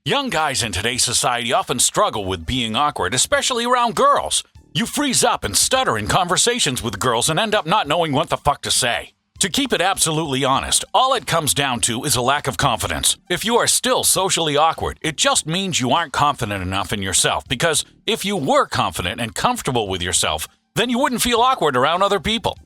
Young guys in today's society often struggle with being awkward, especially around girls. You freeze up and stutter in conversations with girls and end up not knowing what the fuck to say. To keep it absolutely honest, all it comes down to is a lack of confidence. If you are still socially awkward, it just means you aren't confident enough in yourself, because if you were confident and comfortable with yourself, then you wouldn't feel awkward around other people.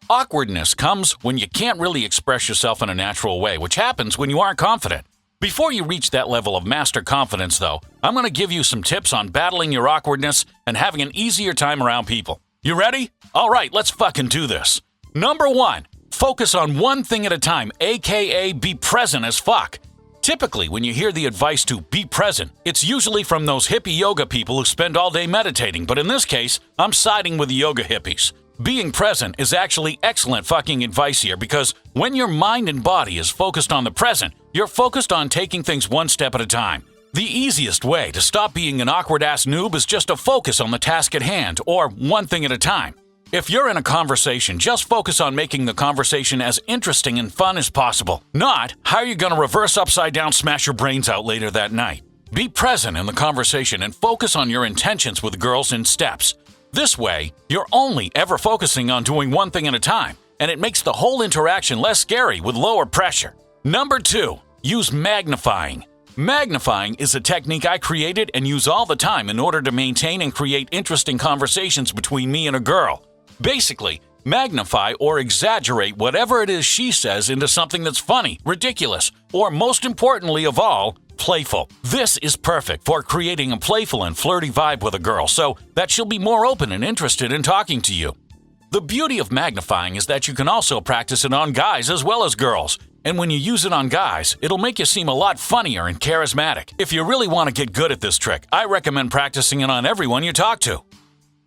Awkwardness comes when you can't really express yourself in a natural way, which happens when you aren't confident. Before you reach that level of master confidence, though, I'm going to give you some tips on battling your awkwardness and having an easier time around people. You ready? All right, let's fucking do this. Number 1, focus on one thing at a time, aka be present as fuck. Typically, when you hear the advice to be present, it's usually from those hippie yoga people who spend all day meditating, but in this case, I'm siding with the yoga hippies. Being present is actually excellent fucking advice here, because when your mind and body is focused on the present, you're focused on taking things one step at a time. The easiest way to stop being an awkward-ass noob is just to focus on the task at hand, or one thing at a time. If you're in a conversation, just focus on making the conversation as interesting and fun as possible. Not, how are you going to reverse upside down smash your brains out later that night? Be present in the conversation and focus on your intentions with girls in steps. This way, you're only ever focusing on doing one thing at a time, and it makes the whole interaction less scary with lower pressure. Number 2, use magnifying. Magnifying is a technique I created and use all the time in order to maintain and create interesting conversations between me and a girl. Basically, magnify or exaggerate whatever it is she says into something that's funny, ridiculous, or most importantly of all, playful. This is perfect for creating a playful and flirty vibe with a girl so that she'll be more open and interested in talking to you. The beauty of magnifying is that you can also practice it on guys as well as girls. And when you use it on guys, it'll make you seem a lot funnier and charismatic. If you really want to get good at this trick, I recommend practicing it on everyone you talk to.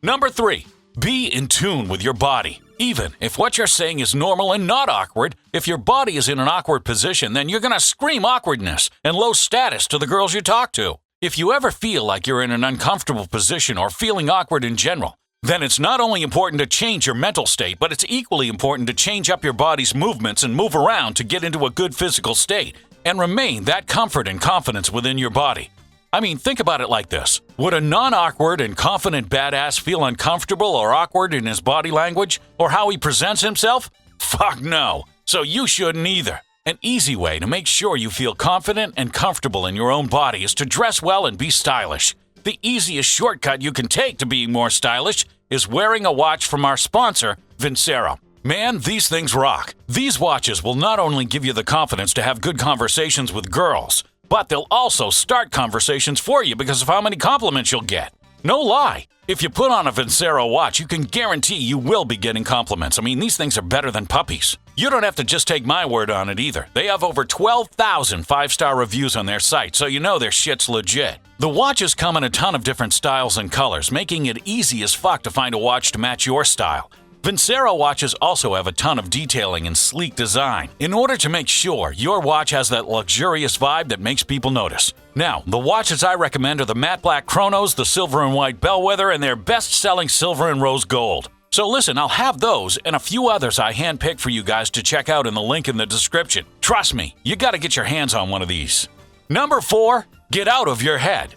Number 3, be in tune with your body. Even if what you're saying is normal and not awkward, if your body is in an awkward position, then you're going to scream awkwardness and low status to the girls you talk to. If you ever feel like you're in an uncomfortable position or feeling awkward in general, then it's not only important to change your mental state, but it's equally important to change up your body's movements and move around to get into a good physical state and remain that comfort and confidence within your body. I mean, think about it like this. Would a non-awkward and confident badass feel uncomfortable or awkward in his body language or how he presents himself? Fuck no. So you shouldn't either. An easy way to make sure you feel confident and comfortable in your own body is to dress well and be stylish. The easiest shortcut you can take to being more stylish is wearing a watch from our sponsor, Vincero. Man, these things rock. These watches will not only give you the confidence to have good conversations with girls, but they'll also start conversations for you because of how many compliments you'll get. No lie. If you put on a Vincero watch, you can guarantee you will be getting compliments. I mean, these things are better than puppies. You don't have to just take my word on it either. They have over 12,000 5-star reviews on their site, so you know their shit's legit. The watches come in a ton of different styles and colors, making it easy as fuck to find a watch to match your style. Vincero watches also have a ton of detailing and sleek design in order to make sure your watch has that luxurious vibe that makes people notice. Now, the watches I recommend are the matte black Chronos, the silver and white Bellwether, and their best-selling silver and rose gold. So listen, I'll have those and a few others I handpicked for you guys to check out in the link in the description. Trust me, you gotta get your hands on one of these. Number 4, get out of your head.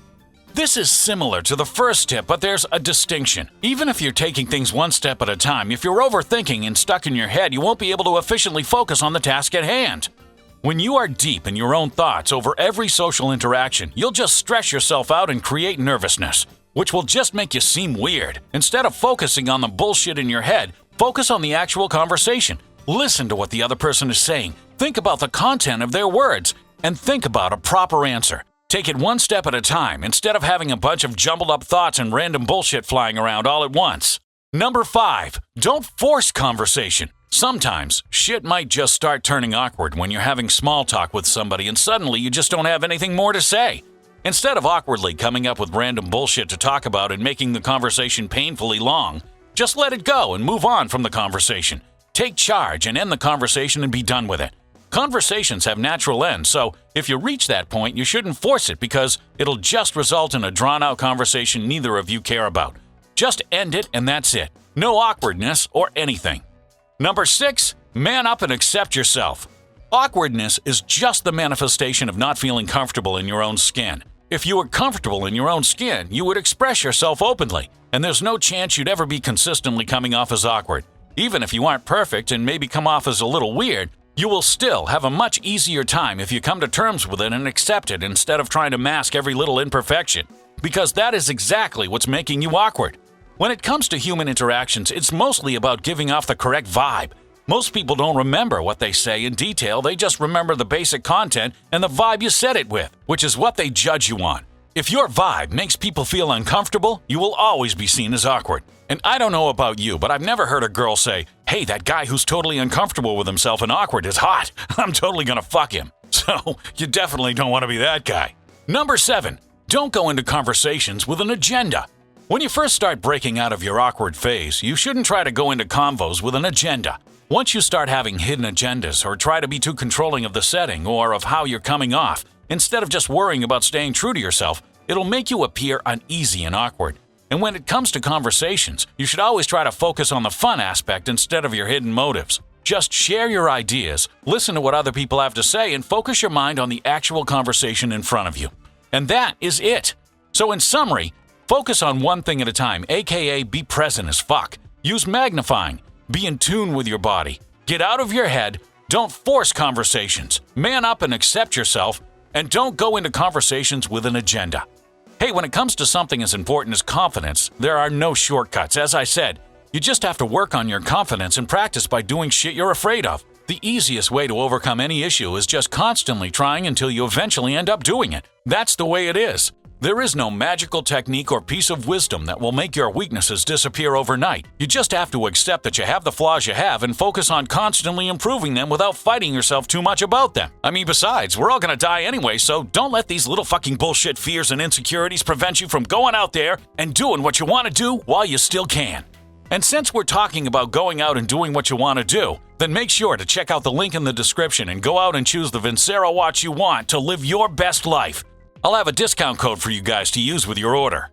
This is similar to the first tip, but there's a distinction. Even if you're taking things one step at a time, if you're overthinking and stuck in your head, you won't be able to efficiently focus on the task at hand. When you are deep in your own thoughts over every social interaction, you'll just stress yourself out and create nervousness, which will just make you seem weird. Instead of focusing on the bullshit in your head, focus on the actual conversation. Listen to what the other person is saying. Think about the content of their words, and think about a proper answer. Take it one step at a time instead of having a bunch of jumbled up thoughts and random bullshit flying around all at once. Number 5, don't force conversation. Sometimes, shit might just start turning awkward when you're having small talk with somebody and suddenly you just don't have anything more to say. Instead of awkwardly coming up with random bullshit to talk about and making the conversation painfully long, just let it go and move on from the conversation. Take charge and end the conversation and be done with it. Conversations have natural ends, so if you reach that point, you shouldn't force it because it'll just result in a drawn-out conversation neither of you care about. Just end it and that's it. No awkwardness or anything. Number 6, man up and accept yourself. Awkwardness is just the manifestation of not feeling comfortable in your own skin. If you were comfortable in your own skin, you would express yourself openly, and there's no chance you'd ever be consistently coming off as awkward. Even if you aren't perfect and maybe come off as a little weird, you will still have a much easier time if you come to terms with it and accept it instead of trying to mask every little imperfection. Because that is exactly what's making you awkward. When it comes to human interactions, it's mostly about giving off the correct vibe. Most people don't remember what they say in detail, they just remember the basic content and the vibe you said it with, which is what they judge you on. If your vibe makes people feel uncomfortable, you will always be seen as awkward. And I don't know about you, but I've never heard a girl say, "Hey, that guy who's totally uncomfortable with himself and awkward is hot. I'm totally gonna fuck him." So, you definitely don't want to be that guy. Number 7. Don't go into conversations with an agenda. When you first start breaking out of your awkward phase, you shouldn't try to go into convos with an agenda. Once you start having hidden agendas or try to be too controlling of the setting or of how you're coming off, instead of just worrying about staying true to yourself, it'll make you appear uneasy and awkward. And when it comes to conversations, you should always try to focus on the fun aspect instead of your hidden motives. Just share your ideas, listen to what other people have to say, and focus your mind on the actual conversation in front of you. And that is it. So in summary, focus on one thing at a time, aka be present as fuck. Use magnifying. Be in tune with your body. Get out of your head. Don't force conversations. Man up and accept yourself. And don't go into conversations with an agenda. Hey, when it comes to something as important as confidence, there are no shortcuts. As I said, you just have to work on your confidence and practice by doing shit you're afraid of. The easiest way to overcome any issue is just constantly trying until you eventually end up doing it. That's the way it is. There is no magical technique or piece of wisdom that will make your weaknesses disappear overnight. You just have to accept that you have the flaws you have and focus on constantly improving them without fighting yourself too much about them. I mean, besides, we're all gonna die anyway, so don't let these little fucking bullshit fears and insecurities prevent you from going out there and doing what you want to do while you still can. And since we're talking about going out and doing what you want to do, then make sure to check out the link in the description and go out and choose the Vincero watch you want to live your best life. I'll have a discount code for you guys to use with your order.